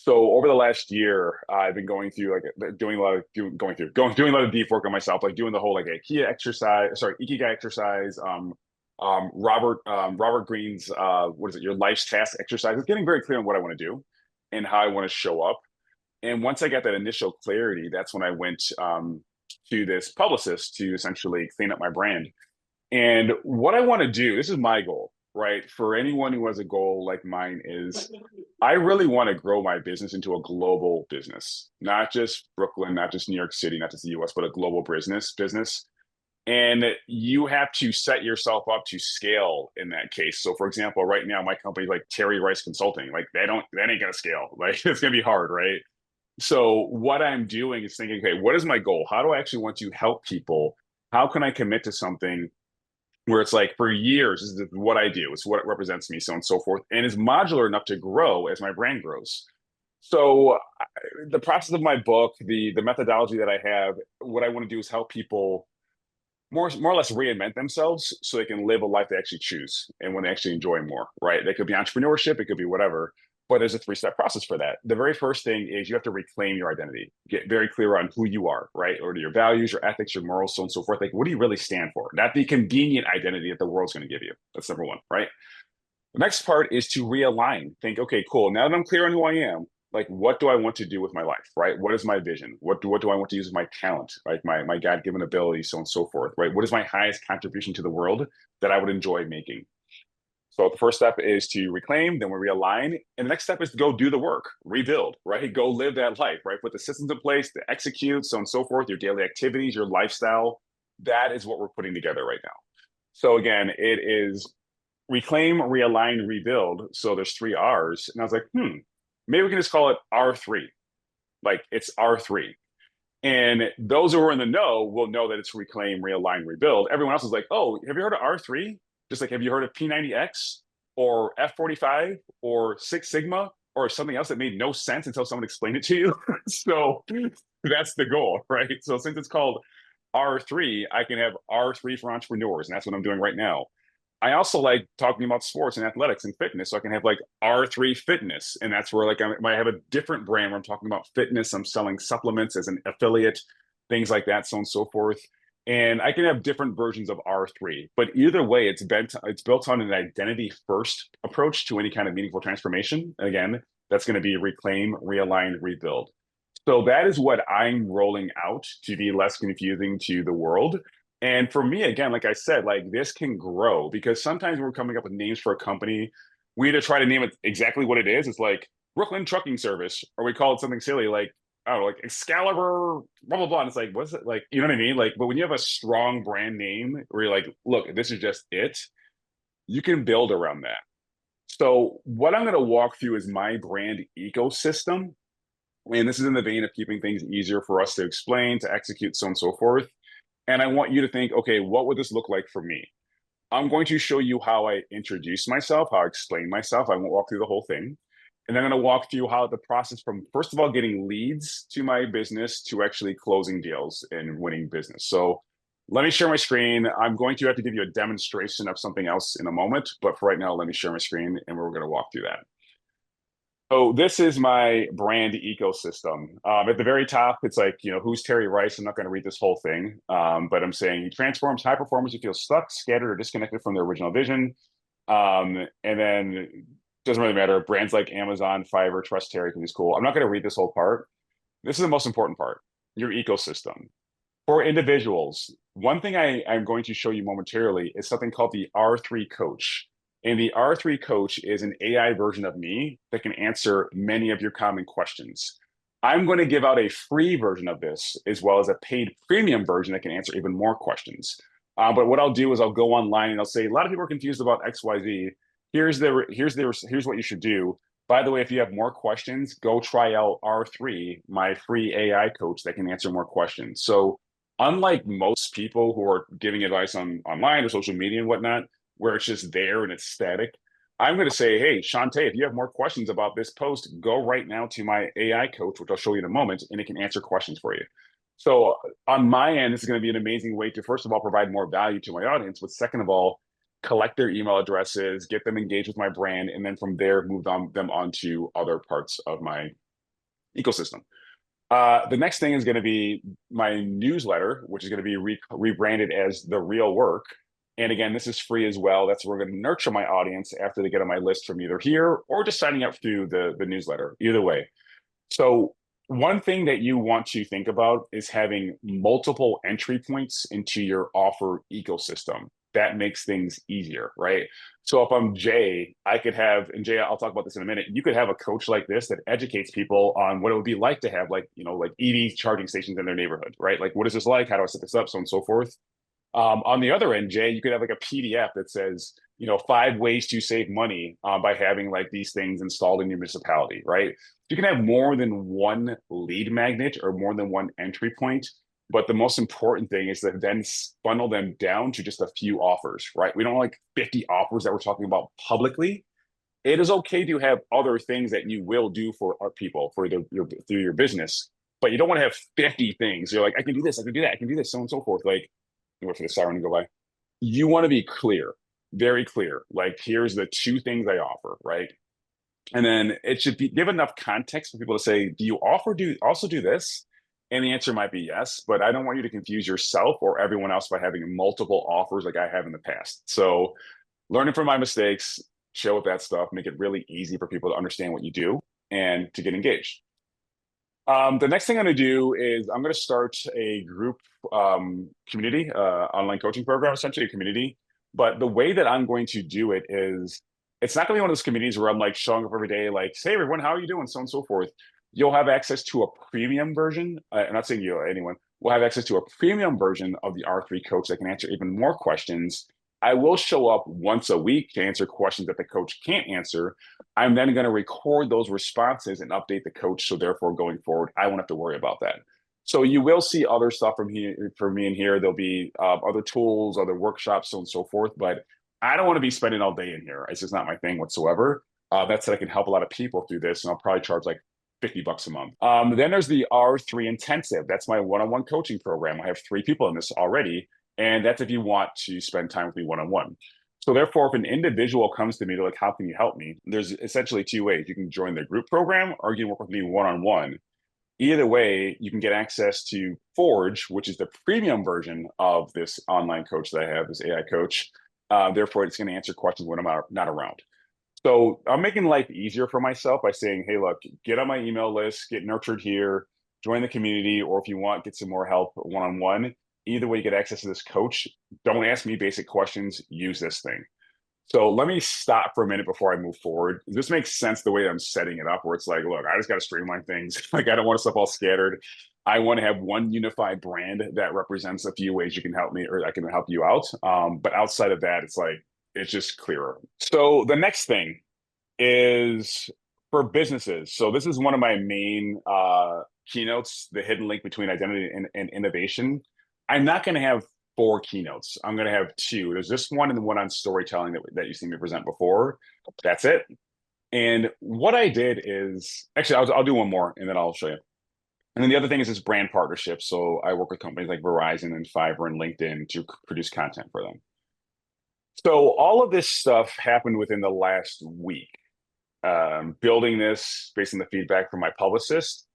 So over the last year, I've been going through doing a lot of doing a lot of deep work on myself, like doing the whole like IKEA exercise, sorry, Ikigai exercise, Robert Greene's what is it, your life's task exercise. It's getting very clear on what I want to do and how I want to show up. And once I got that initial clarity, that's when I went to this publicist to essentially clean up my brand. And what I want to do, this is my goal, right? For anyone who has a goal like mine is I really want to grow my business into a global business, not just Brooklyn, not just New York City, not just the US, but a global business. And you have to set yourself up to scale in that case. So for example, right now my company like Terry Rice Consulting, like that ain't gonna scale. Like it's gonna be hard, right? So what I'm doing is thinking, okay, what is my goal? How do I actually want to help people? How can I commit to something where it's like for years, this is what I do, it's what represents me, so on and so forth, and is modular enough to grow as my brand grows. So the process of my book, the methodology that I have, what I want to do is help people more or less reinvent themselves so they can live a life they actually choose and when they actually enjoy more, right? They could be entrepreneurship, it could be whatever, but there's a three-step process for that. The very first thing is you have to reclaim your identity, get very clear on who you are, right? Or your values, your ethics, your morals, so on and so forth. Like, what do you really stand for? Not the convenient identity that the world's going to give you. That's number one, right? The next part is to realign. Think, okay, cool. Now that I'm clear on who I am, like what do I want to do with my life, right? What is my vision? What do I want to use as my talent, right? My God-given ability, so on and so forth, right? What is my highest contribution to the world that I would enjoy making? So the first step is to reclaim, then we realign. And the next step is to go do the work, rebuild, right? Go live that life, right? Put the systems in place to execute, so on and so forth, your daily activities, your lifestyle. That is what we're putting together right now. So again, it is reclaim, realign, rebuild. So there's three R's. And I was like, maybe we can just call it R3. Like it's R3. And those who are in the know will know that it's reclaim, realign, rebuild. Everyone else is like, oh, have you heard of R3? Just like, have you heard of P90X or F45 or Six Sigma or something else that made no sense until someone explained it to you? So that's the goal, right? So since it's called R3, I can have R3 for entrepreneurs. And that's what I'm doing right now. I also like talking about sports and athletics and fitness. So I can have like R3 Fitness. And that's where like I have a different brand where I'm talking about fitness. I'm selling supplements as an affiliate, things like that, so on and so forth. And I can have different versions of R3. But either way, it's built on an identity first approach to any kind of meaningful transformation. And again, that's going to be reclaim, realign, rebuild. So that is what I'm rolling out to be less confusing to the world. And for me, again, like I said, like this can grow because sometimes we're coming up with names for a company. We either try to name it exactly what it is. It's like Brooklyn Trucking Service, or we call it something silly like, I don't know, like Excalibur, blah, blah, blah. And it's like, what's it like? You know what I mean? Like, but when you have a strong brand name where you're like, look, this is just it, you can build around that. So what I'm going to walk through is my brand ecosystem. And this is in the vein of keeping things easier for us to explain, to execute, so on and so forth. And I want you to think, okay, what would this look like for me? I'm going to show you how I introduce myself, how I explain myself. I won't walk through the whole thing. And then I'm going to walk through how the process from, first of all, getting leads to my business to actually closing deals and winning business. So let me share my screen. I'm going to have to give you a demonstration of something else in a moment. But for right now, let me share my screen and we're going to walk through that. So this is my brand ecosystem. At the very top, it's like, who's Terry Rice? I'm not going to read this whole thing, but I'm saying he transforms high performers who feel stuck, scattered, or disconnected from their original vision. And then doesn't really matter. Brands like Amazon, Fiverr, Trust Terry because he's cool. I'm not going to read this whole part. This is the most important part, your ecosystem. For individuals, one thing I'm going to show you momentarily is something called the R3 Coach. And the R3 Coach is an AI version of me that can answer many of your common questions. I'm going to give out a free version of this as well as a paid premium version that can answer even more questions. But what I'll do is I'll go online and I'll say, a lot of people are confused about XYZ. Here's what you should do. By the way, if you have more questions, go try out R3, my free AI coach that can answer more questions. So unlike most people who are giving advice online or social media and whatnot, where it's just there and it's static, I'm going to say, hey, Shantae, if you have more questions about this post, go right now to my AI coach, which I'll show you in a moment, and it can answer questions for you. So on my end, this is going to be an amazing way to, first of all, provide more value to my audience, but second of all, collect their email addresses, get them engaged with my brand, and then from there, move them onto other parts of my ecosystem. The next thing is going to be my newsletter, which is going to be rebranded as The Real Work. And again, this is free as well. That's where we're going to nurture my audience after they get on my list from either here or just signing up through the newsletter. Either way. So one thing that you want to think about is having multiple entry points into your offer ecosystem. That makes things easier, right? So if I'm Jay, I could have, and Jay, I'll talk about this in a minute. You could have a coach like this that educates people on what it would be like to have like, like EV charging stations in their neighborhood, right? Like, what is this like? How do I set this up? So on and so forth. On the other end, Jay, you could have like a PDF that says, 5 ways to save money by having like these things installed in your municipality, right? You can have more than one lead magnet or more than one entry point. But the most important thing is to then funnel them down to just a few offers, right? We don't like 50 offers that we're talking about publicly. It is okay to have other things that you will do for people for through your business, but you don't want to have 50 things. You're like, I can do this, I can do that, I can do this, so on and so forth. Like, wait for the siren to go by. You want to be clear, very clear. Like, here's the two things I offer, right? And then it should give enough context for people to say, do you also do this? And the answer might be yes, but I don't want you to confuse yourself or everyone else by having multiple offers like I have in the past. So learning from my mistakes, chill with that stuff, make it really easy for people to understand what you do and to get engaged. The next thing I'm going to do is I'm going to start a group community, online coaching program, essentially a community. But the way that I'm going to do it is it's not going to be one of those communities where I'm like showing up every day, like, hey, everyone, how are you doing? So on and so forth. You'll have access to a premium version. I'm not saying you, anyone will have access to a premium version of the R3 coach that can answer even more questions. I will show up once a week to answer questions that the coach can't answer. I'm then going to record those responses and update the coach. So therefore, going forward, I won't have to worry about that. So you will see other stuff from me in here. There'll be other tools, other workshops, so on and so forth. But I don't want to be spending all day in here. It's just not my thing whatsoever. That said, I can help a lot of people through this, and I'll probably charge like $50 a month. Then there's the R3 Intensive. That's my one-on-one coaching program. I have 3 people in this already, and that's if you want to spend time with me one-on-one. So therefore, if an individual comes to me, they're like, how can you help me? There's essentially 2 ways. You can join the group program or you can work with me one-on-one. Either way, you can get access to Forge, which is the premium version of this online coach that I have, this AI coach. Therefore, it's going to answer questions when I'm not around. So I'm making life easier for myself by saying, hey, look, get on my email list, get nurtured here, join the community, or if you want, get some more help one-on-one. Either way, you get access to this coach. Don't ask me basic questions. Use this thing. So let me stop for a minute before I move forward. This makes sense the way I'm setting it up, where it's like, look, I just got to streamline things. Like, I don't want stuff all scattered. I want to have one unified brand that represents a few ways you can help me or I can help you out. But outside of that, it's like, it's just clearer. So the next thing is for businesses. So this is one of my main keynotes, the hidden link between identity and innovation. I'm not going to have 4 keynotes. I'm going to have 2. There's this one and the one on storytelling that you've seen me present before. That's it. And what I did is, actually, I'll do one more and then I'll show you. And then the other thing is this brand partnership. So I work with companies like Verizon and Fiverr and LinkedIn to produce content for them. So all of this stuff happened within the last week. Building this based on the feedback from my publicist.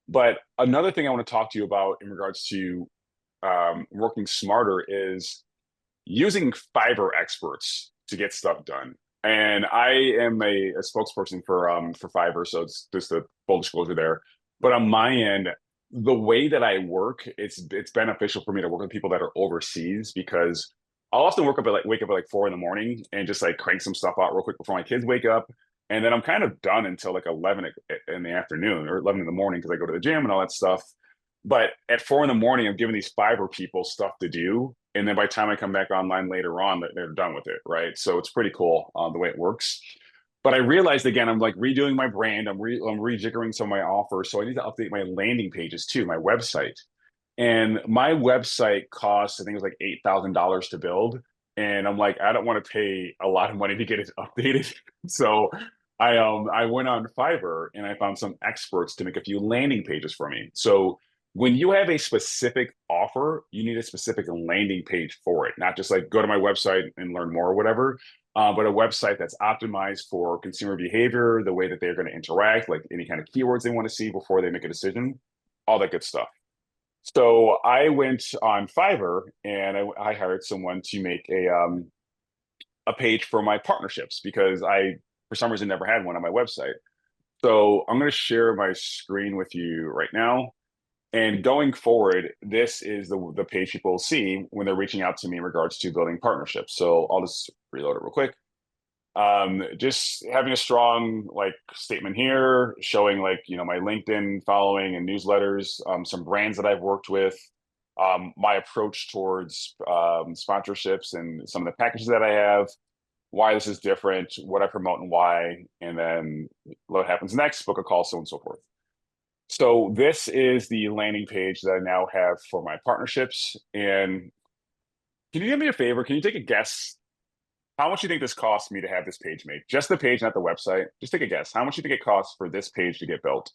But another thing I want to talk to you about in regards to working smarter is using Fiverr experts to get stuff done. And I am a spokesperson for Fiverr, so it's just a full disclosure there. But on my end, the way that I work, it's beneficial for me to work with people that are overseas because I'll often wake up at like 4 a.m. and just like crank some stuff out real quick before my kids wake up. And then I'm kind of done until like 11 in the afternoon or 11 in the morning because I go to the gym and all that stuff. But at 4 a.m, I'm giving these Fiverr people stuff to do. And then by the time I come back online later on, they're done with it, right? So it's pretty cool the way it works. But I realized, again, I'm like redoing my brand. I'm rejiggering some of my offers. So I need to update my landing pages too, my website. And my website costs, I think it was like $8,000 to build. And I'm like, I don't want to pay a lot of money to get it updated. So I went on Fiverr and I found some experts to make a few landing pages for me. So when you have a specific offer, you need a specific landing page for it, not just like go to my website and learn more or whatever, but a website that's optimized for consumer behavior, the way that they're going to interact, like any kind of keywords they want to see before they make a decision, all that good stuff. So I went on Fiverr and I hired someone to make a page for my partnerships because I, for some reason, never had one on my website. So I'm going to share my screen with you right now. And going forward, this is the page people will see when they're reaching out to me in regards to building partnerships. So I'll just reload it real quick. Just having a strong like statement here, showing like my LinkedIn following and newsletters, some brands that I've worked with, my approach towards sponsorships and some of the packages that I have, why this is different, what I promote and why, and then what happens next, book a call, so on and so forth. So this is the landing page that I now have for my partnerships. And can you do me a favor? Can you take a guess how much do you think this cost me to have this page made? Just the page, not the website. Just take a guess. How much do you think it costs for this page to get built?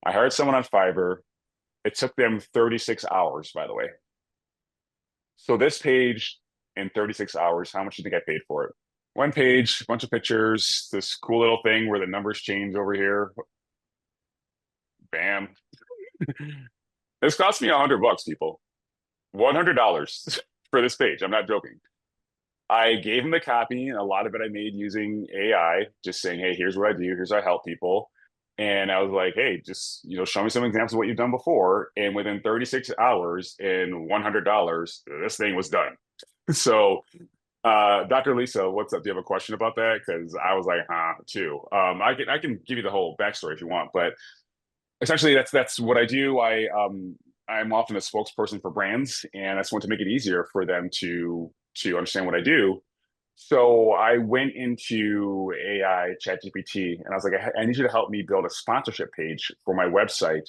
I hired someone on Fiverr. It took them 36 hours, by the way. So this page in 36 hours, how much do you think I paid for it? One page, bunch of pictures, this cool little thing where the numbers change over here. Bam. This cost me $100, people. $100 for this page. I'm not joking. I gave him the copy, and a lot of it I made using AI, just saying, "Hey, here's what I do. Here's how I help people." And I was like, "Hey, just show me some examples of what you've done before." And within 36 hours and $100, this thing was done. So, Dr. Lisa, what's up? Do you have a question about that? Because I was like, "Huh," too. I can give you the whole backstory if you want, but essentially that's what I do. I'm often a spokesperson for brands, and I just want to make it easier for them to understand what I do. So I went into AI ChatGPT and I was like, I need you to help me build a sponsorship page for my website.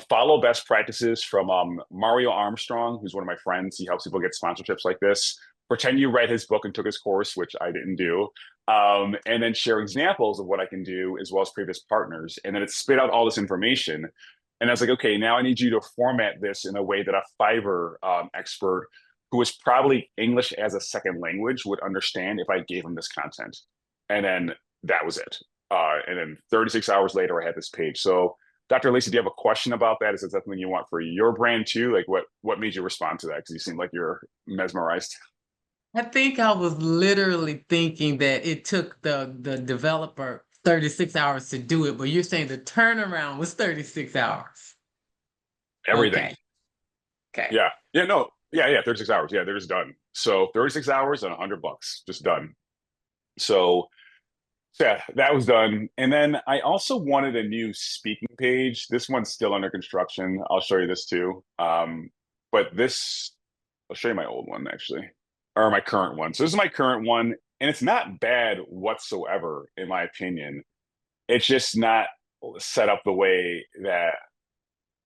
Follow best practices from Mario Armstrong, who's one of my friends. He helps people get sponsorships like this. Pretend you read his book and took his course, which I didn't do. And then share examples of what I can do as well as previous partners. And then it spit out all this information. And I was like, okay, now I need you to format this in a way that a Fiverr expert who is probably English as a second language would understand if I gave him this content. And then that was it. And then 36 hours later, I had this page. So, Dr. Lacey, do you have a question about that? Is it something you want for your brand too? Like, what made you respond to that? Because you seem like you're mesmerized. I think I was literally thinking that it took the developer 36 hours to do it, but you're saying the turnaround was 36 hours. Everything. Okay. Okay. Yeah. Yeah. No. Yeah. Yeah. 36 hours. Yeah. They're just done. So 36 hours and $100, just done. So yeah, that was done. And then I also wanted a new speaking page. This one's still under construction. I'll show you this too. But this, I'll show you my old one actually, or my current one. So this is my current one, and it's not bad whatsoever, in my opinion. It's just not set up the way that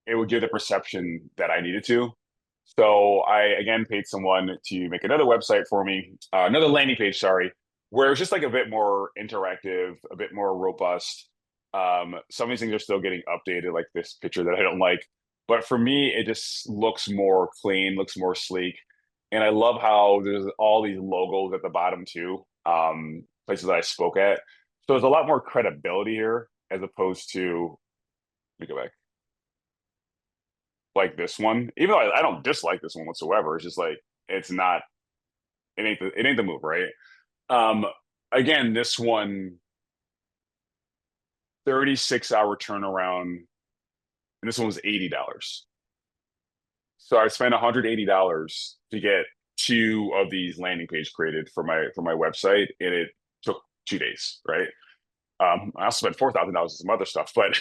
it would give the perception that I needed to. So I again paid someone to make another website for me, another landing page, sorry, where it's just like a bit more interactive, a bit more robust. Some of these things are still getting updated, like this picture that I don't like. But for me, it just looks more clean, looks more sleek. And I love how there's all these logos at the bottom too, places that I spoke at. So there's a lot more credibility here as opposed to, let me go back, like this one. Even though I don't dislike this one whatsoever, it's just like, it's not, it ain't the move, right? Um, Again, this one, 36-hour turnaround, and this one was $80. So I spent $180 to get two of these landing page created for my website, and it took 2 days, right? I also spent $4,000 on some other stuff, but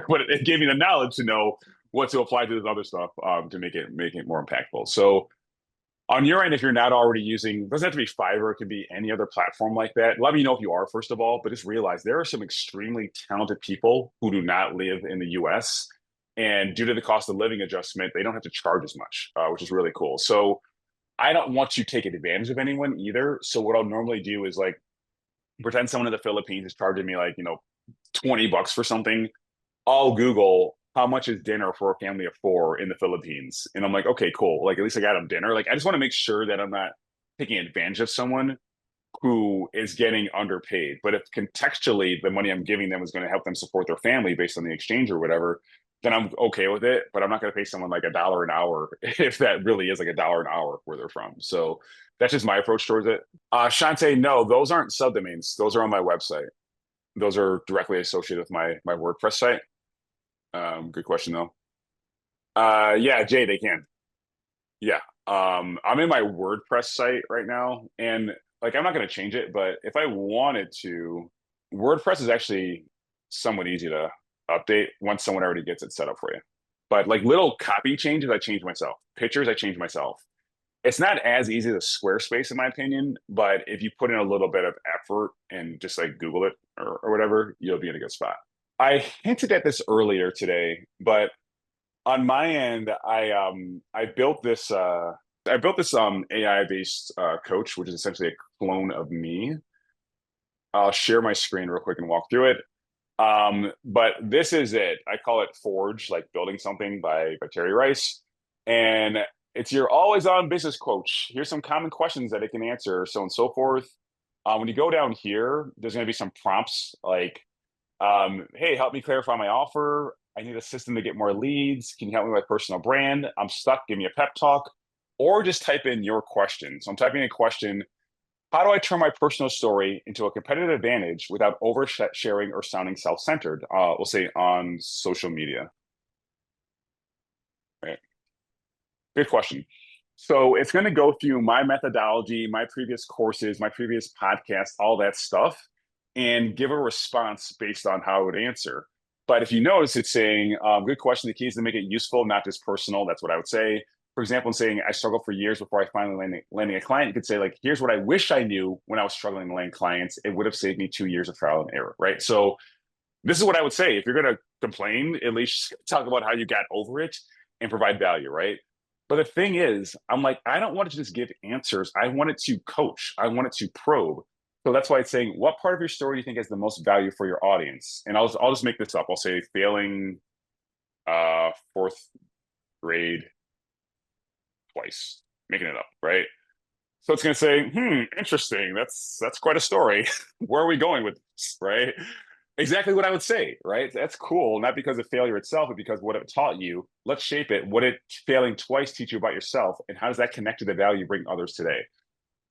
but it gave me the knowledge to know what to apply to this other stuff to make it more impactful. So on your end, if you're not already using, it doesn't have to be Fiverr, it could be any other platform like that. Let me know if you are, first of all, but just realize there are some extremely talented people who do not live in the US. And due to the cost of living adjustment, they don't have to charge as much, which is really cool. So I don't want to take advantage of anyone either. So what I'll normally do is like pretend someone in the Philippines is charging me like, $20 for something. I'll Google how much is dinner for a family of four in the Philippines? And I'm like, okay, cool. Like, at least I got them dinner. Like, I just want to make sure that I'm not taking advantage of someone who is getting underpaid. But if contextually the money I'm giving them is going to help them support their family based on the exchange or whatever, then I'm okay with it. But I'm not going to pay someone like $1 an hour if that really is like $1 an hour where they're from. So that's just my approach towards it. Shante, no, those aren't subdomains. Those are on my website. Those are directly associated with my WordPress site. Good question though. Yeah, Jay, they can. Yeah. I'm in my WordPress site right now, and like I'm not going to change it, but if I wanted to, WordPress is actually somewhat easy to update once someone already gets it set up for you. But like little copy changes, I change myself. Pictures, I change myself. It's not as easy as Squarespace, in my opinion, but if you put in a little bit of effort and just like Google it or whatever, you'll be in a good spot. I hinted at this earlier today, but on my end, I built this AI based coach, which is essentially a clone of me. I'll share my screen real quick and walk through it. But this is it. I call it Forge, like building something by Terry Rice. And it's your always on business coach. Here's some common questions that it can answer, so on and so forth. When you go down here, there's going to be some prompts like, hey, help me clarify my offer. I need a system to get more leads. Can you help me with my personal brand? I'm stuck. Give me a pep talk. Or just type in your question. So I'm typing in a question. How do I turn my personal story into a competitive advantage without oversharing or sounding self-centered? We'll say on social media. Right. Good question. So it's going to go through my methodology, my previous courses, my previous podcasts, all that stuff, and give a response based on how it would answer. But if you notice, it's saying, good question. The key is to make it useful, not just personal. That's what I would say. For example, in saying, I struggled for years before I finally landing a client, you could say, like, here's what I wish I knew when I was struggling to land clients. It would have saved me 2 years of trial and error, right? So this is what I would say. If you're going to complain, at least talk about how you got over it and provide value, right? But the thing is, I'm like, I don't want to just give answers. I want it to coach. I want it to probe. So that's why it's saying, what part of your story do you think has the most value for your audience? And I'll just make this up. I'll say failing fourth grade twice, making it up, right? So it's going to say, interesting. That's quite a story. Where are we going with this, right? Exactly what I would say, right? That's cool, not because of failure itself, but because what it taught you. Let's shape it. What did failing twice teach you about yourself, and how does that connect to the value you bring others today?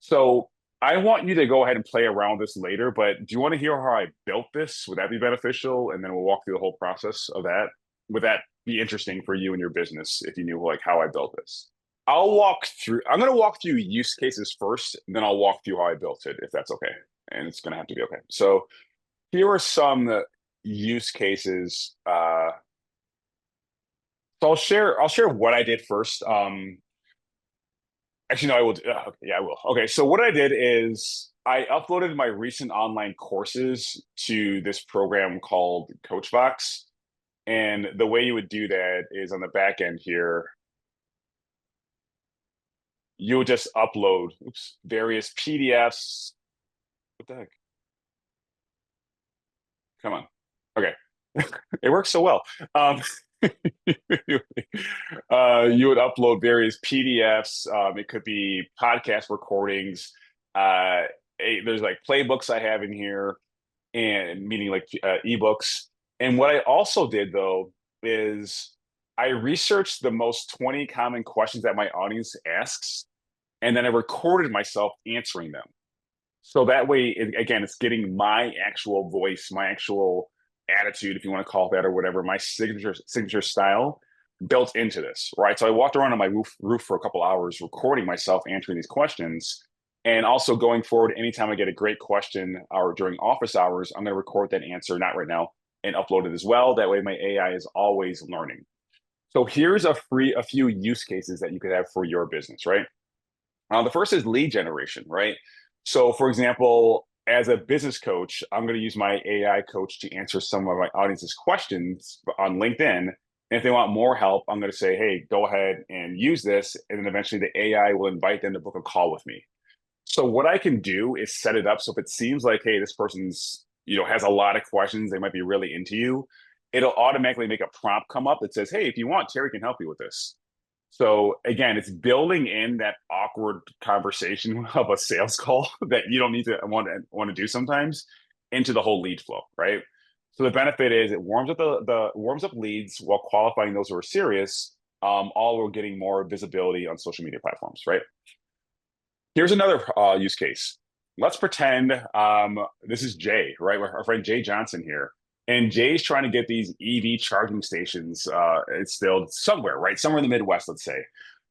So I want you to go ahead and play around this later, but do you want to hear how I built this? Would that be beneficial? And then we'll walk through the whole process of that. Would that be interesting for you and your business if you knew like how I built this? I'm going to walk through use cases first, and then I'll walk through how I built it, if that's okay. And it's going to have to be okay. So here are some use cases. So I'll share what I did first. Actually, no, I will. Okay, yeah, I will. Okay, so what I did is I uploaded my recent online courses to this program called Coachbox. And the way you would do that is on the back end here, you would just upload various PDFs. What the heck? Come on. Okay. It works so well. You would upload various PDFs. It could be podcast recordings. There's like playbooks I have in here, and meaning like ebooks. And what I also did though is I researched the most 20 common questions that my audience asks, and then I recorded myself answering them. So that way, again, it's getting my actual voice, my actual attitude, if you want to call it that or whatever, my signature style built into this, right? So I walked around on my roof for a couple hours recording myself answering these questions. And also going forward, anytime I get a great question or during office hours, I'm going to record that answer, not right now, and upload it as well. That way my AI is always learning. So here's a few use cases that you could have for your business, right? The first is lead generation, right? So for example, as a business coach, I'm going to use my AI coach to answer some of my audience's questions on LinkedIn. And if they want more help, I'm going to say, hey, go ahead and use this. And then eventually the AI will invite them to book a call with me. So what I can do is set it up so if it seems like, hey, this person's, has a lot of questions, they might be really into you. it'll automatically make a prompt come up that says, hey, if you want, Terry can help you with this. So again, it's building in that awkward conversation of a sales call that you don't need to want to do sometimes into the whole lead flow, right? So the benefit is it warms up the warms up leads while qualifying those who are serious. All we're getting more visibility on social media platforms, right? Here's another use case. Let's pretend this is Jay, right? Our friend Jay Johnson here. And Jay's trying to get these EV charging stations installed somewhere, right? Somewhere in the Midwest, let's say.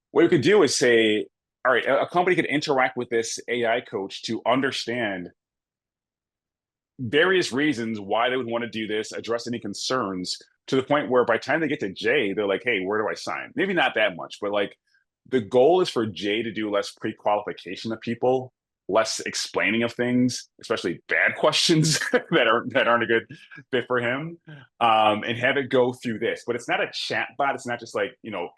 What you could do is say, all right, a company could interact with this AI coach to understand various reasons why they would want to do this, address any concerns to the point where by the time they get to Jay, they're like, hey, where do I sign? Maybe not that much, but like the goal is for Jay to do less pre-qualification of people, less explaining of things, especially bad questions that aren't a good fit for him, and have it go through this. But it's not a chat bot. It's not just like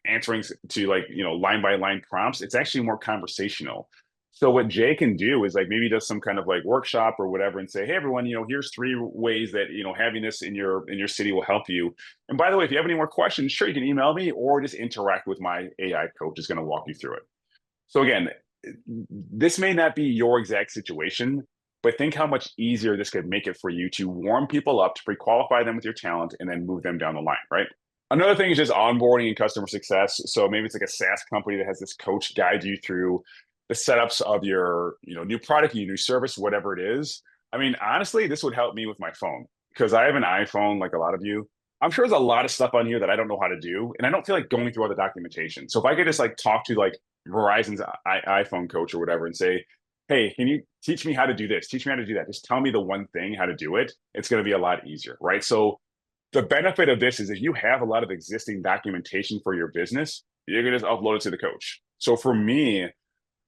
answering to like line by line prompts. It's actually more conversational. So what Jay can do is like maybe does some kind of like workshop or whatever and say, hey everyone, here's 3 ways that having this in your city will help you. And by the way, if you have any more questions, sure you can email me or just interact with my AI coach is going to walk you through it. So again, this may not be your exact situation, but think how much easier this could make it for you to warm people up, to pre-qualify them with your talent, and then move them down the line, right? Another thing is just onboarding and customer success. So maybe it's like a SaaS company that has this coach guide you through the setups of your new product, your new service, whatever it is. I mean, honestly, this would help me with my phone because I have an iPhone like a lot of you. I'm sure there's a lot of stuff on here that I don't know how to do, and I don't feel like going through all the documentation. So if I could just like talk to like Verizon's iPhone coach or whatever and say, hey, can you teach me how to do this? Teach me how to do that. Just tell me the one thing, how to do it. It's going to be a lot easier, right? So the benefit of this is if you have a lot of existing documentation for your business, you're going to just upload it to the coach. So for me,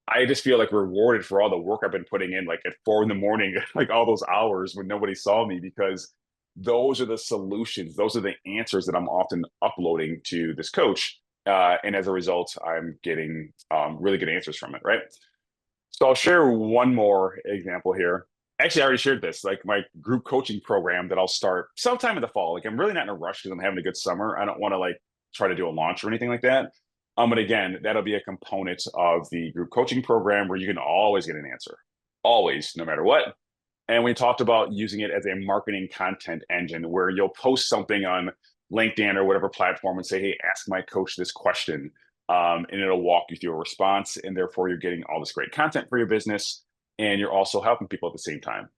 I just feel like rewarded for all the work I've been putting in, like at 4 a.m, like all those hours when nobody saw me, because those are the solutions. Those are the answers that I'm often uploading to this coach. And as a result, I'm getting really good answers from it, right? So I'll share one more example here. Actually, I already shared this, like my group coaching program that I'll start sometime in the fall. Like I'm really not in a rush because I'm having a good summer. I don't want to like try to do a launch or anything like that. But again, that'll be a component of the group coaching program where you can always get an answer, always, no matter what. And we talked about using it as a marketing content engine where you'll post something on LinkedIn or whatever platform and say, hey, ask my coach this question. And it'll walk you through a response. And therefore, you're getting all this great content for your business. And you're also helping people at the same time.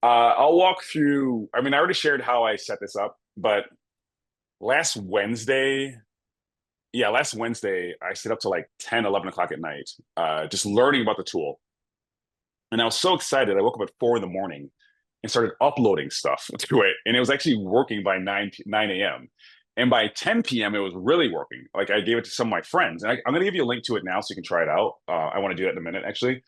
I'll walk through. I mean, I already shared how I set this up, but last Wednesday, I stayed up to like 10, 11 o'clock at night, just learning about the tool. And I was so excited. I woke up at 4 a.m. and started uploading stuff to it. And it was actually working by 9 a.m. And by 10 p.m., it was really working. Like I gave it to some of my friends. And I'm going to give you a link to it now so you can try it out. I want to do that in a minute, actually.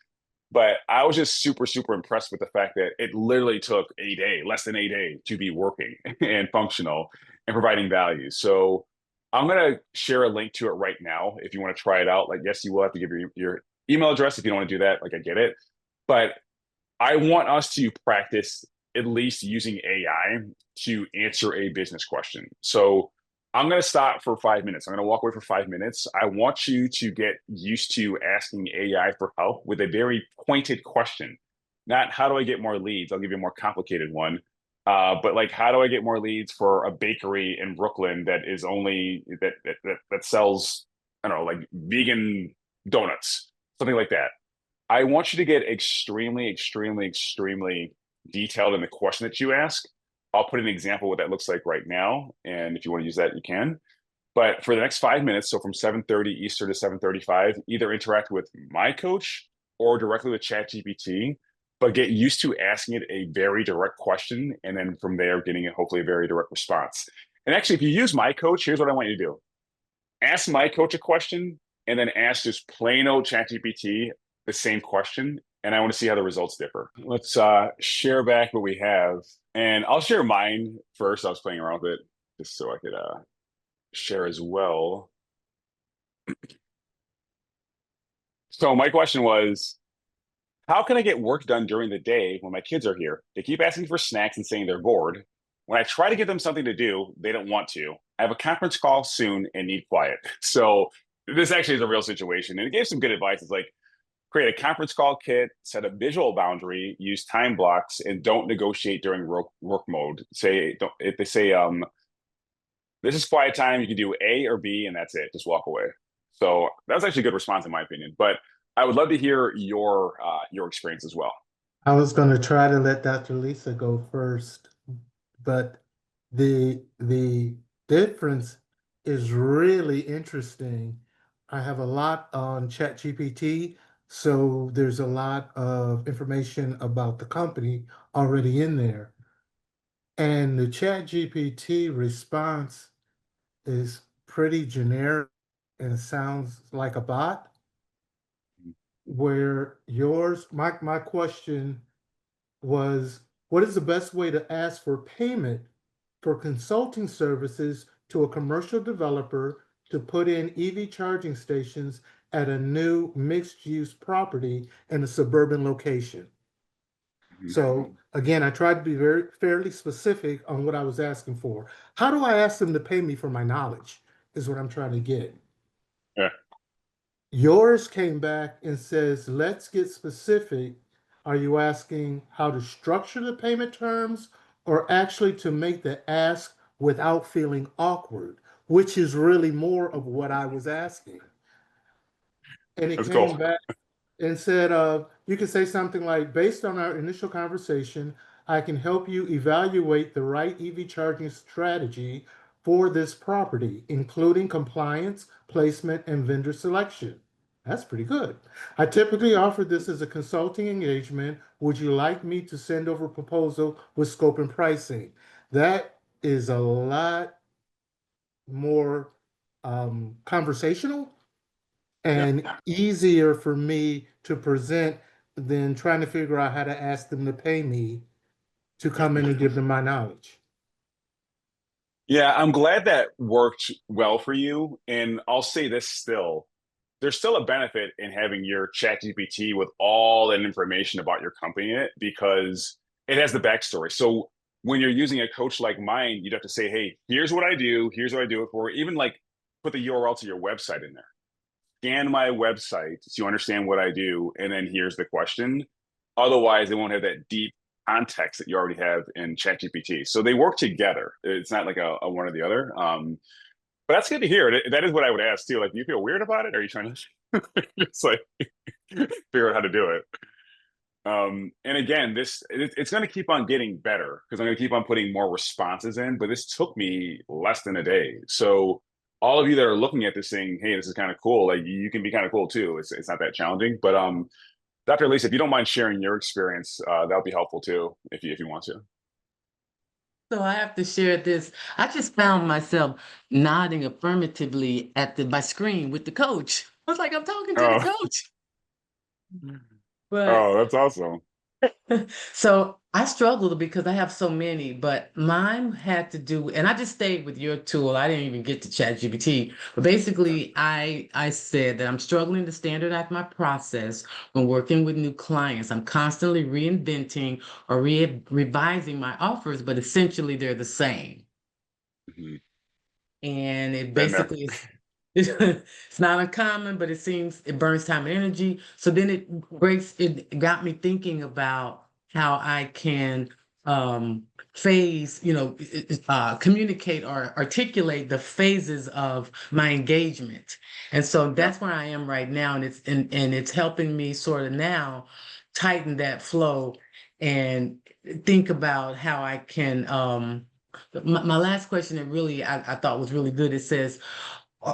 But I was just super, super impressed with the fact that it literally took a day, less than a day, to be working and functional and providing value. So I'm going to share a link to it right now if you want to try it out. Like, yes, you will have to give your email address if you don't want to do that. Like, I get it. But I want us to practice at least using AI to answer a business question. So I'm going to stop for 5 minutes. I'm going to walk away for 5 minutes. I want you to get used to asking AI for help with a very pointed question. Not how do I get more leads? I'll give you a more complicated one. But like, how do I get more leads for a bakery in Brooklyn that is only that sells, I don't know, like vegan donuts, something like that. I want you to get extremely, extremely, extremely detailed in the question that you ask. I'll put an example of what that looks like right now. And if you want to use that, you can. But for the next 5 minutes, so from 7:30 Eastern to 7:35, either interact with my coach or directly with ChatGPT, but get used to asking it a very direct question. And then from there, getting it hopefully a very direct response. And actually, if you use my coach, here's what I want you to do. Ask my coach a question and then ask just plain old ChatGPT the same question, and I want to see how the results differ. Let's share back what we have, and I'll share mine first. I was playing around with it just so I could share as well. So my question was, how can I get work done during the day when my kids are here? They keep asking for snacks and saying they're bored. When I try to give them something to do, they don't want to. I have a conference call soon and need quiet. So this actually is a real situation. And it gave some good advice. It's like create a conference call kit, set a visual boundary, use time blocks, and don't negotiate during work mode. Say don't if they say this is quiet time, you can do A or B, and that's it. Just walk away. So that was actually a good response in my opinion. But I would love to hear your experience as well. I was going to try to let Dr. Lisa go first, but the difference is really interesting. I have a lot on ChatGPT, so there's a lot of information about the company already in there. And the ChatGPT response is pretty generic and sounds like a bot, where my question was, what is the best way to ask for payment for consulting services to a commercial developer to put in EV charging stations at a new mixed-use property in a suburban location? So again, I tried to be very fairly specific on what I was asking for. How do I ask them to pay me for my knowledge is what I'm trying to get. Yeah, Yours came back and says, let's get specific. Are you asking how to structure the payment terms or actually to make the ask without feeling awkward, which is really more of what I was asking. And it that's cool. came back and said, you can say something like, based on our initial conversation, I can help you evaluate the right EV charging strategy for this property, including compliance, placement, and vendor selection. That's pretty good. I typically offer this as a consulting engagement. Would you like me to send over a proposal with scope and pricing? That is a lot more conversational Yeah. and easier for me to present than trying to figure out how to ask them to pay me to come in and give them my knowledge. Yeah, I'm glad that worked well for you. And I'll say this still, there's still a benefit in having your chat GPT with all that information about your company in it because it has the backstory. So when you're using a coach like mine, you'd have to say, hey, here's what I do, here's what I do it for, even like put the URL to your website in there. Scan my website so you understand what I do, and then here's the question. Otherwise, they won't have that deep context that you already have in ChatGPT. So they work together. It's not like a one or the other. But that's good to hear. That is what I would ask too. Like, do you feel weird about it? Or are you trying to just like figure out how to do it? And again, it's going to keep on getting better because I'm going to keep on putting more responses in. But this took me less than a day. So all of you that are looking at this saying, "Hey, this is kind of cool," like you can be kind of cool too. It's not that challenging. But Dr. Lisa, if you don't mind sharing your experience, that would be helpful too, if you want to. So I have to share this. I just found myself nodding affirmatively at my screen with the coach. I was like, I'm talking to the Oh, coach. But oh, that's awesome. so I struggled because I have so many, but mine had to do, and I just stayed with your tool. I didn't even get to ChatGPT. But basically, I said that I'm struggling to standardize my process when working with new clients. I'm constantly reinventing or revising my offers, but essentially they're the same. Mhm. And it Been there. basically is it's not uncommon, but it seems it burns time and energy. So then it got me thinking about how I can phase, communicate or articulate the phases of my engagement. And so Yeah. that's where I am right now. And it's helping me sort of now tighten that flow and think about how I can my last question that really I thought was really good. It says,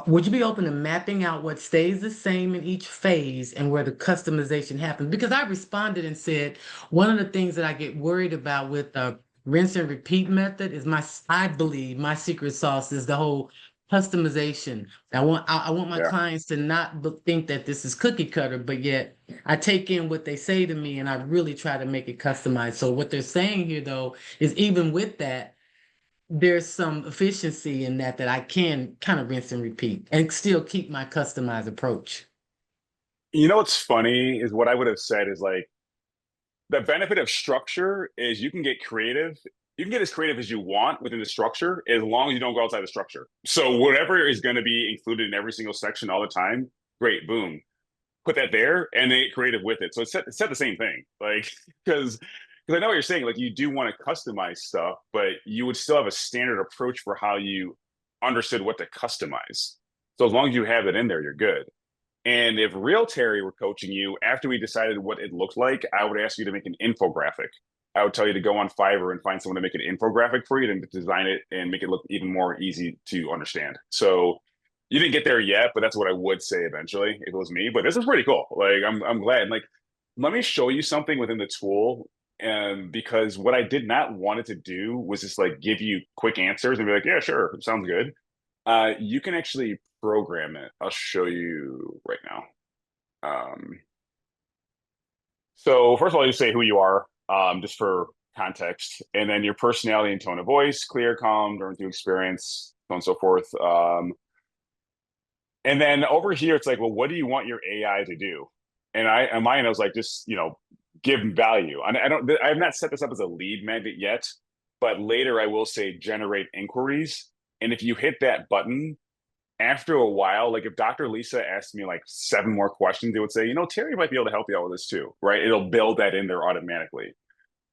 would you be open to mapping out what stays the same in each phase and where the customization happens? Because I responded and said, one of the things that I get worried about with the rinse and repeat method is I believe my secret sauce is the whole customization. I want my Yeah. clients to not think that this is cookie cutter, but yet I take in what they say to me and I really try to make it customized. So what they're saying here though is even with that, there's some efficiency in that I can kind of rinse and repeat and still keep my customized approach. You know what's funny is what I would have said is like the benefit of structure is you can get creative you can get as creative as you want within the structure as long as you don't go outside the structure. So whatever is going to be included in every single section all the time, great, boom, put that there and they get creative with it. So it's said the same thing, like because I know what you're saying. Like you do want to customize stuff, but you would still have a standard approach for how you understood what to customize. So as long as you have it in there, you're good. And if Real Terry were coaching you after we decided what it looked like, I would ask you to make an infographic. I would tell you to go on Fiverr and find someone to make an infographic for you and design it and make it look even more easy to understand. So you didn't get there yet, but that's what I would say eventually if it was me. But this is pretty cool. Like I'm glad. And like, let me show you something within the tool. And because what I did not want it to do was just like give you quick answers and be like, yeah, sure, sounds good. You can actually program it. I'll show you right now. So first of all, you say who you are, just for context, and then your personality and tone of voice, clear, calm, during through experience, so on and so forth. And then over here, it's like, well, what do you want your AI to do? And mine, I was like, just, give value. I have not set this up as a lead magnet yet, but later I will say generate inquiries. And if you hit that button, after a while, like if Dr. Lisa asked me like 7 more questions, it would say, Terry might be able to help you out with this too, right? It'll build that in there automatically.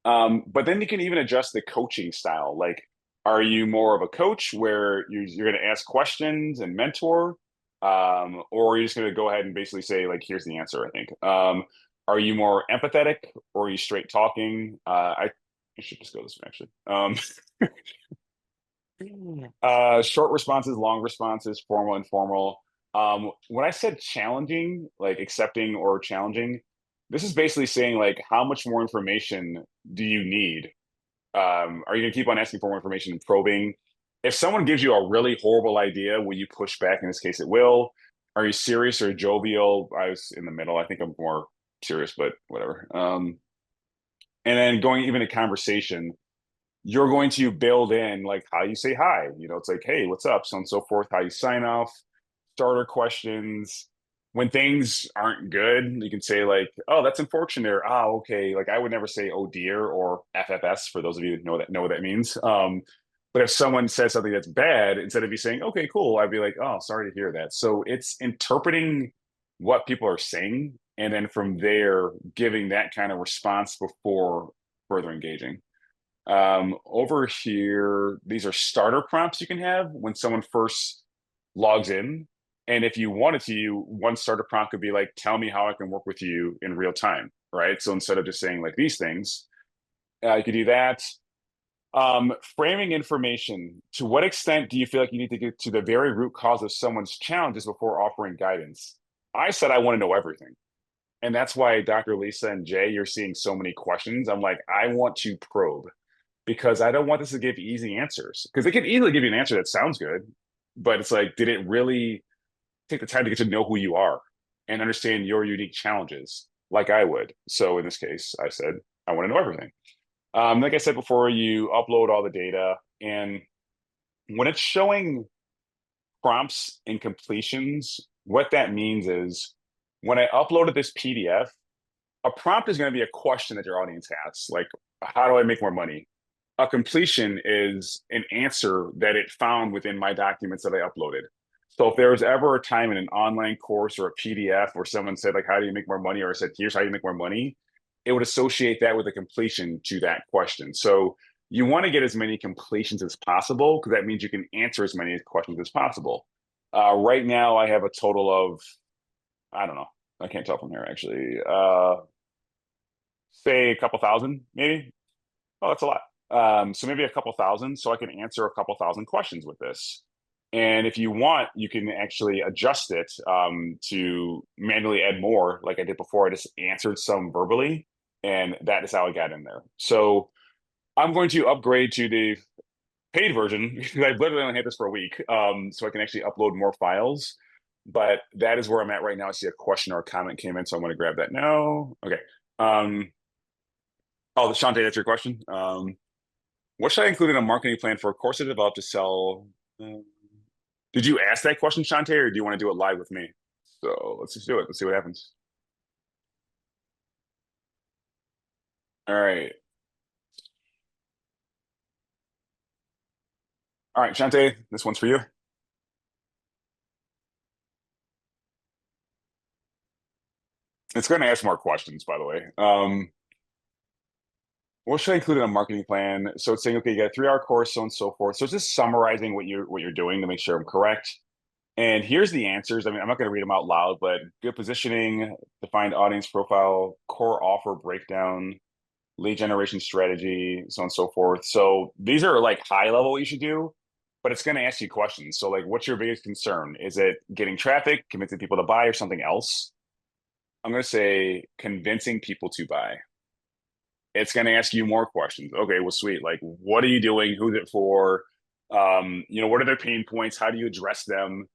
But then you can even adjust the coaching style. Like, are you more of a coach where you're going to ask questions and mentor? Or are you just going to go ahead and basically say, like, here's the answer, I think. Are you more empathetic or are you straight talking? I should just go this way, actually. Short responses, long responses, formal, informal. When I said challenging, like accepting or challenging, this is basically saying like how much more information do you need? Are you gonna keep on asking for more information and probing? If someone gives you a really horrible idea, will you push back? In this case, it will. Are you serious or jovial? I was in the middle. I think I'm more serious, but whatever. And then going even a conversation, you're going to build in like how you say hi. It's like, hey, what's up? So on and so forth, how you sign off, starter questions. When things aren't good, you can say like, oh, that's unfortunate. Or, okay. Like I would never say oh dear or FFS for those of you who know what that means. But if someone says something that's bad, instead of you saying, okay, cool, I'd be like, oh, sorry to hear that. So it's interpreting what people are saying. And then from there, giving that kind of response before further engaging. Over here, these are starter prompts you can have when someone first logs in. And if you wanted to, one starter prompt could be like, tell me how I can work with you in real time, right? So instead of just saying like these things, you could do that. Framing information. To what extent do you feel like you need to get to the very root cause of someone's challenges before offering guidance? I said I want to know everything. And that's why Dr. Lisa and Jay, you're seeing so many questions. I'm like, I want to probe because I don't want this to give easy answers. Because they can easily give you an answer that sounds good, but it's like, did it really take the time to get to know who you are and understand your unique challenges like I would? So in this case, I said, I want to know everything. Like I said before, you upload all the data. And when it's showing prompts and completions, what that means is when I uploaded this PDF, a prompt is going to be a question that your audience has, like, how do I make more money? A completion is an answer that it found within my documents that I uploaded. So if there was ever a time in an online course or a PDF where someone said, like, how do you make more money? Or I said, here's how you make more money, it would associate that with a completion to that question. So you want to get as many completions as possible because that means you can answer as many questions as possible. Right now, I have a total of, I don't know, I can't tell from here actually. Say a couple thousand, maybe. Oh, that's a lot. So maybe a couple thousand, so I can answer a couple thousand questions with this. And if you want, you can actually adjust it to manually add more. Like I did before, I just answered some verbally, and that is how I got in there. So I'm going to upgrade to the paid version because I've literally only had this for a week, so I can actually upload more files. But that is where I'm at right now. I see a question or a comment came in, so I'm going to grab that now. Okay. Oh, Shante, that's your question. What should I include in a marketing plan for a course I developed to sell? Did you ask that question, Shante, or do you want to do it live with me? So let's just do it. Let's see what happens. All right. All right, Shante, this one's for you. It's going to ask more questions, by the way. What should I include in a marketing plan? So it's saying, okay, you got a 3-hour course, so on and so forth. So it's just summarizing what you're doing to make sure I'm correct. And here's the answers. I mean, I'm not going to read them out loud, but good positioning, defined audience profile, core offer breakdown, lead generation strategy, so on and so forth. So these are like high level what you should do, but it's going to ask you questions. So like, what's your biggest concern? Is it getting traffic, convincing people to buy, or something else? I'm going to say convincing people to buy. It's going to ask you more questions. Okay, well, sweet. Like, what are you doing? Who's it for? What are their pain points? How do you address them?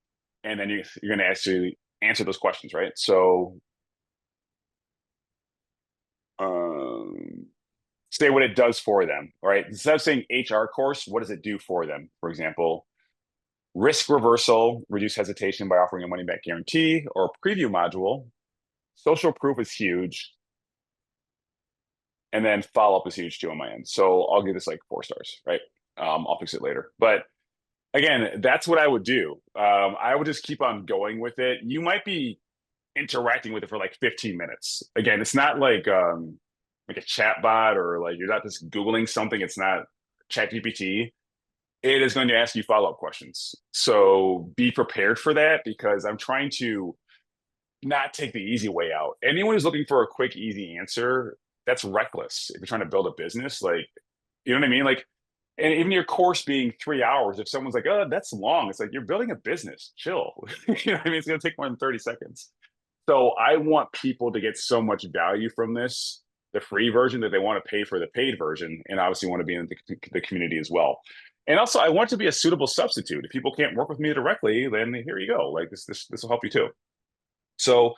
And then you're going to actually answer those questions, right? So, say what it does for them, right? Instead of saying HR course, what does it do for them? For example, risk reversal, reduce hesitation by offering a money back guarantee, or preview module. Social proof is huge. And then follow up is huge too on my end. So I'll give this like 4 stars, right? I'll fix it later. But again, that's what I would do. I would just keep on going with it. You might be interacting with it for like 15 minutes. Again, it's not like a chat bot, or like you're not just Googling something. It's not ChatGPT. It is going to ask you follow-up questions. So be prepared for that, because I'm trying to not take the easy way out. Anyone who's looking for a quick, easy answer, that's reckless. If you're trying to build a business, like, you know what I mean? Like, and even your course being 3 hours, if someone's like, oh, that's long, it's like, you're building a business, chill. You know what I mean? It's going to take more than 30 seconds. So I want people to get so much value from this, the free version, that they want to pay for the paid version, and obviously want to be in the community as well. And also, I want to be a suitable substitute. If people can't work with me directly, then here you go. Like this will help you too. So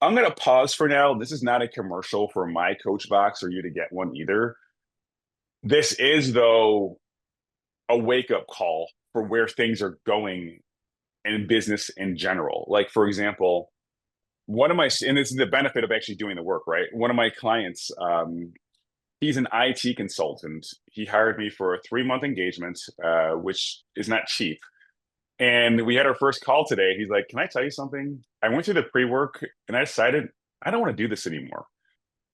I'm going to pause for now. This is not a commercial for my Coach Box or you to get one either. This is, though, a wake-up call for where things are going in business in general. Like, for example, and this is the benefit of actually doing the work, right? One of my clients, he's an IT consultant. He hired me for a 3-month engagement, which is not cheap. And we had our first call today. He's like, can I tell you something? I went through the pre-work and I decided I don't want to do this anymore.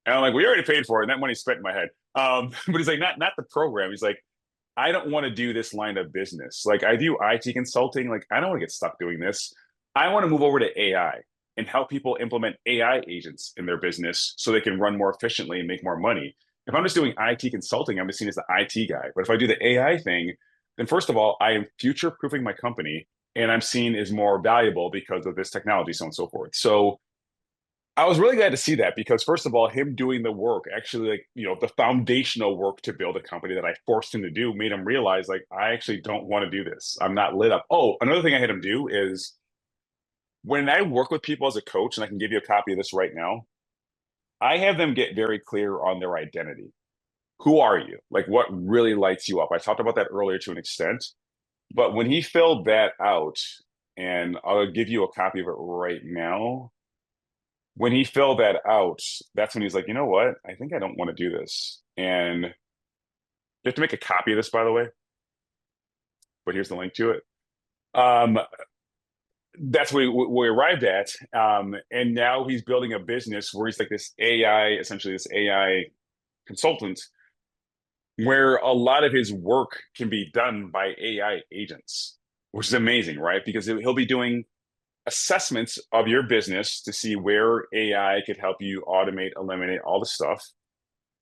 And I'm like, we already paid for it, and that money's spent in my head. But he's like, not the program. He's like, I don't want to do this line of business. Like, I do IT consulting. Like, I don't want to get stuck doing this. I want to move over to AI and help people implement AI agents in their business so they can run more efficiently and make more money. If I'm just doing IT consulting, I'm just seen as the IT guy. But if I do the AI thing, then first of all, I am future-proofing my company, and I'm seen as more valuable because of this technology, so on and so forth. So I was really glad to see that, because first of all, him doing the work, actually, like, the foundational work to build a company that I forced him to do, made him realize, like, I actually don't want to do this. I'm not lit up. Oh, another thing I had him do is, when I work with people as a coach, and I can give you a copy of this right now, I have them get very clear on their identity. Who are you? Like, what really lights you up? I talked about that earlier to an extent, but when he filled that out, and I'll give you a copy of it right now. When he filled that out, that's when he's like, you know what? I think I don't want to do this. And you have to make a copy of this, by the way, but here's the link to it. That's what we arrived at. And now he's building a business where he's like this AI, essentially this AI consultant, where a lot of his work can be done by AI agents, which is amazing, right? Because he'll be doing assessments of your business to see where AI could help you automate, eliminate all the stuff.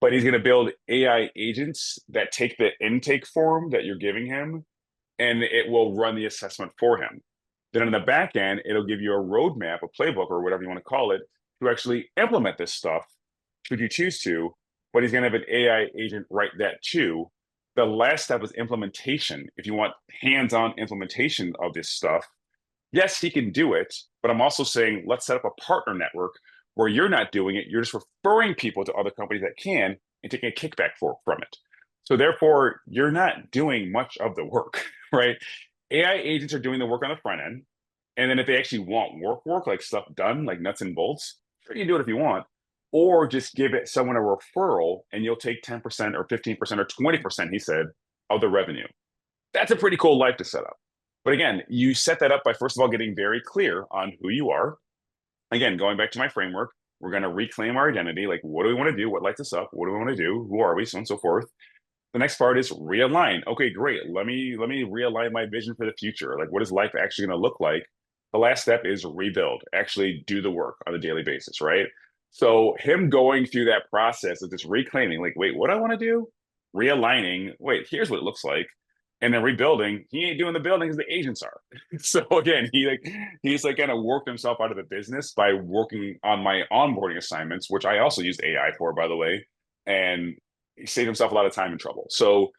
But he's going to build AI agents that take the intake form that you're giving him, and it will run the assessment for him. Then on the back end, it'll give you a roadmap, a playbook, or whatever you want to call it, to actually implement this stuff, should you choose to. But he's going to have an AI agent write that too. The last step is implementation. If you want hands-on implementation of this stuff, yes, he can do it, but I'm also saying, let's set up a partner network where you're not doing it. You're just referring people to other companies that can and taking a kickback from it. So therefore, you're not doing much of the work, right? AI agents are doing the work on the front end. And then if they actually want work, like stuff done, like nuts and bolts, sure, you can do it if you want. Or just give it someone a referral, and you'll take 10% or 15% or 20%, he said, of the revenue. That's a pretty cool life to set up. But again, you set that up by first of all getting very clear on who you are. Again, going back to my framework, we're going to reclaim our identity. Like, what do we want to do? What lights us up? What do we want to do? Who are we? So on and so forth. The next part is realign. Okay, great. Let me realign my vision for the future. Like, what is life actually going to look like? The last step is rebuild. Actually do the work on a daily basis, right? So him going through that process of just reclaiming, like, wait, what do I want to do? Realigning. Wait, here's what it looks like. And then rebuilding. He ain't doing the building as the agents are. So again, he's like kind of worked himself out of the business by working on my onboarding assignments, which I also used AI for, by the way. And he saved himself a lot of time and trouble. So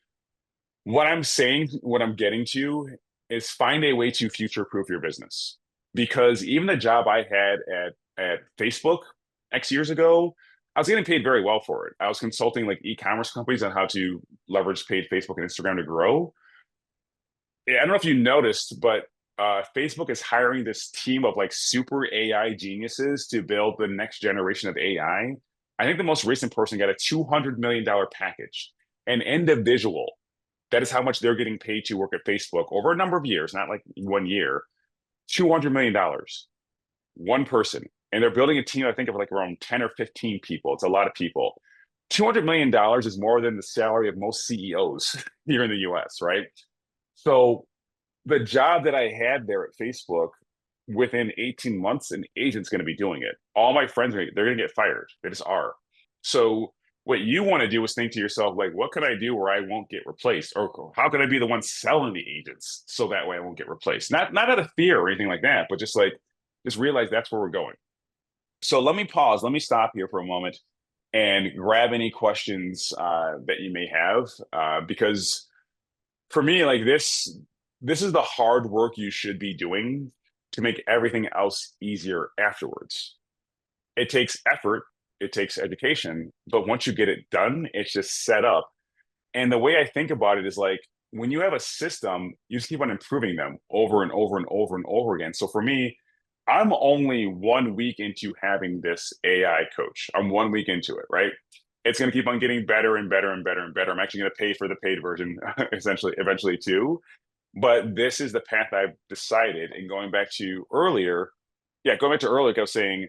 what I'm saying, what I'm getting to is find a way to future proof your business. Because even the job I had at Facebook X years ago, I was getting paid very well for it. I was consulting like e-commerce companies on how to leverage paid Facebook and Instagram to grow. I don't know if you noticed, but Facebook is hiring this team of like super AI geniuses to build the next generation of AI. I think the most recent person got a $200 million package, an individual. That is how much they're getting paid to work at Facebook over a number of years, not like 1 year. $200 million, one person. And they're building a team, I think, of like around 10 or 15 people. It's a lot of people. $200 million is more than the salary of most CEOs here in the US, right? So the job that I had there at Facebook, within 18 months, an agent's going to be doing it. All my friends, they're going to get fired. They just are. So what you want to do is think to yourself, like, what can I do where I won't get replaced? Or how can I be the one selling the agents so that way I won't get replaced? Not out of fear or anything like that, but just like, just realize that's where we're going. So let me pause. Let me stop here for a moment and grab any questions that you may have, because for me, like this is the hard work you should be doing to make everything else easier afterwards. It takes effort, it takes education, but once you get it done, it's just set up. And the way I think about it is like when you have a system, you just keep on improving them over and over and over and over again. So for me, I'm only 1 week into having this AI coach. I'm 1 week into it, right? It's going to keep on getting better and better and better and better. I'm actually going to pay for the paid version essentially eventually too. But this is the path I've decided. And going back to earlier, going back to earlier, like I was saying,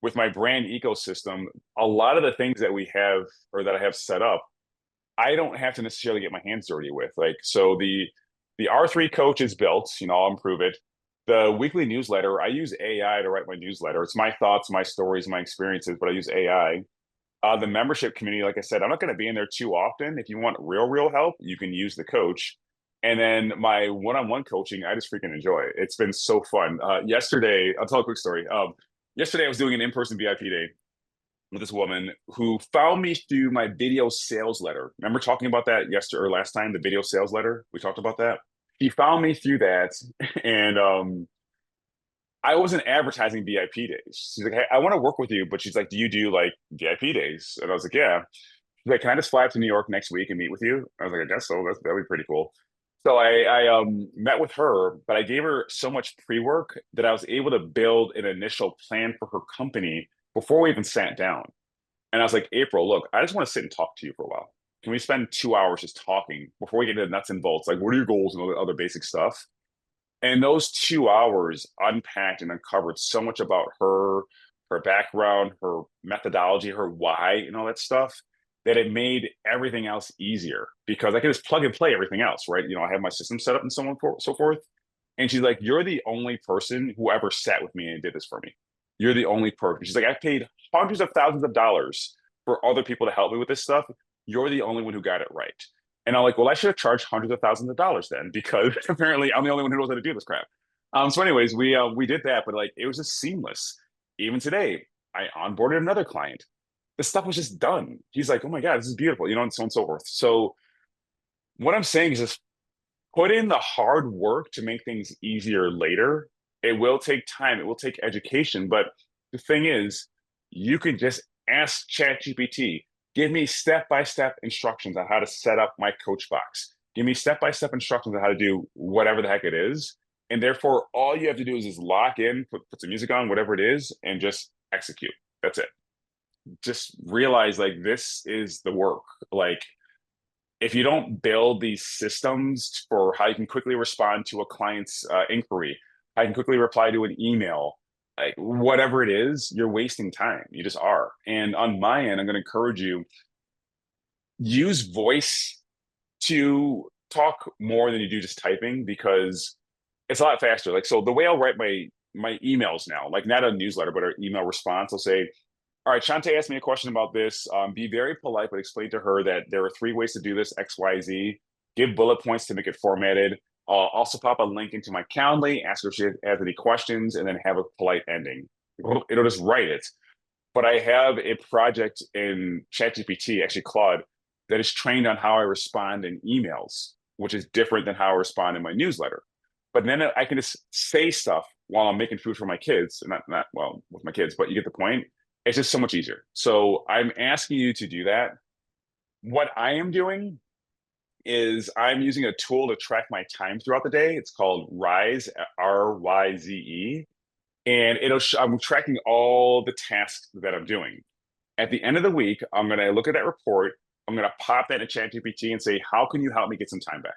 with my brand ecosystem, a lot of the things that we have or that I have set up, I don't have to necessarily get my hands dirty with. Like, so the R3 coach is built, I'll improve it. The weekly newsletter, I use AI to write my newsletter. It's my thoughts, my stories, my experiences, but I use AI. The membership community, like I said, I'm not going to be in there too often. If you want real help, you can use the coach. And then my one-on-one coaching, I just freaking enjoy it. It's been so fun. Yesterday, I'll tell a quick story. Yesterday, I was doing an in-person VIP day with this woman who found me through my video sales letter. Remember talking about that yesterday or last time, the video sales letter? We talked about that. She found me through that, and I wasn't advertising VIP days. She's like, hey, I want to work with you, but she's like, do you do like VIP days? And I was like, yeah. She's like, can I just fly up to New York next week and meet with you? I was like, I guess so. That'd be pretty cool. So I met with her, but I gave her so much pre-work that I was able to build an initial plan for her company before we even sat down. And I was like, April, look, I just want to sit and talk to you for a while. Can we spend 2 hours just talking before we get into the nuts and bolts? Like, what are your goals and all the other basic stuff? And those 2 hours unpacked and uncovered so much about her background, her methodology, her why, and all that stuff, that it made everything else easier because I can just plug and play everything else, right? I have my system set up and so on so forth. And she's like, you're the only person who ever sat with me and did this for me. You're the only person. She's like, I've paid hundreds of thousands of dollars for other people to help me with this stuff. You're the only one who got it right. And I'm like, well, I should have charged hundreds of thousands of dollars then, because apparently I'm the only one who knows how to do this crap. So anyways, we did that, but like it was just seamless. Even today, I onboarded another client. The stuff was just done. He's like, oh my God, this is beautiful, and so on and so forth. So what I'm saying is just put in the hard work to make things easier later. It will take time, it will take education, but the thing is, you can just ask ChatGPT, give me step-by-step instructions on how to set up my coach box. Give me step-by-step instructions on how to do whatever the heck it is. And therefore, all you have to do is just lock in, put some music on, whatever it is, and just execute. That's it. Just realize like this is the work. Like if you don't build these systems for how you can quickly respond to a client's inquiry, how you can quickly reply to an email, like whatever it is, you're wasting time. You just are. And on my end, I'm going to encourage you, use voice to talk more than you do just typing, because it's a lot faster. Like, so the way I'll write my emails now, like not a newsletter, but an email response, I'll say, all right, Shantae asked me a question about this. Be very polite, but explain to her that there are 3 ways to do this, X, Y, Z. Give bullet points to make it formatted. Also pop a link into my Calendly, ask her if she has any questions, and then have a polite ending. It'll just write it. But I have a project in ChatGPT, actually Claude, that is trained on how I respond in emails, which is different than how I respond in my newsletter. But then I can just say stuff while I'm making food for my kids, not well with my kids, but you get the point. It's just so much easier. So I'm asking you to do that. What I am doing is I'm using a tool to track my time throughout the day. It's called Rise, RYZE, and I'm tracking all the tasks that I'm doing. At the end of the week, I'm going to look at that report. I'm going to pop that in ChatGPT and say, how can you help me get some time back?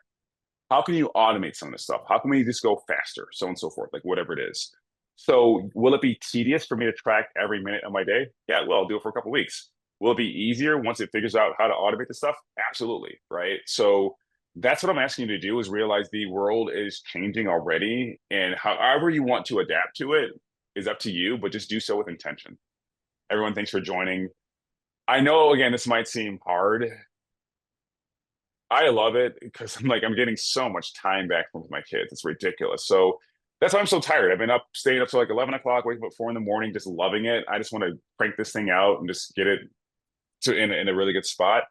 How can you automate some of this stuff? How can we just go faster? So on and so forth, like whatever it is. So will it be tedious for me to track every minute of my day? Yeah, well, I'll do it for a couple of weeks. Will it be easier once it figures out how to automate the stuff? Absolutely, right? So that's what I'm asking you to do, is realize the world is changing already, and however you want to adapt to it is up to you, but just do so with intention. Everyone, thanks for joining. I know, again, this might seem hard. I love it because I'm getting so much time back from my kids. It's ridiculous. So that's why I'm so tired. I've been staying up till like 11 o'clock, waking up at 4 in the morning, just loving it. I just want to crank this thing out and just get it in a really good spot.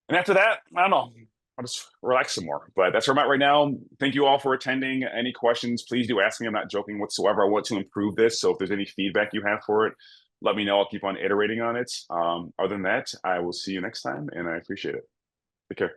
And after that, I don't know, I'll just relax some more. But that's where I'm at right now. Thank you all for attending. Any questions, please do ask me. I'm not joking whatsoever. I want to improve this. So if there's any feedback you have for it, let me know. I'll keep on iterating on it. Other than that, I will see you next time, and I appreciate it. Take care.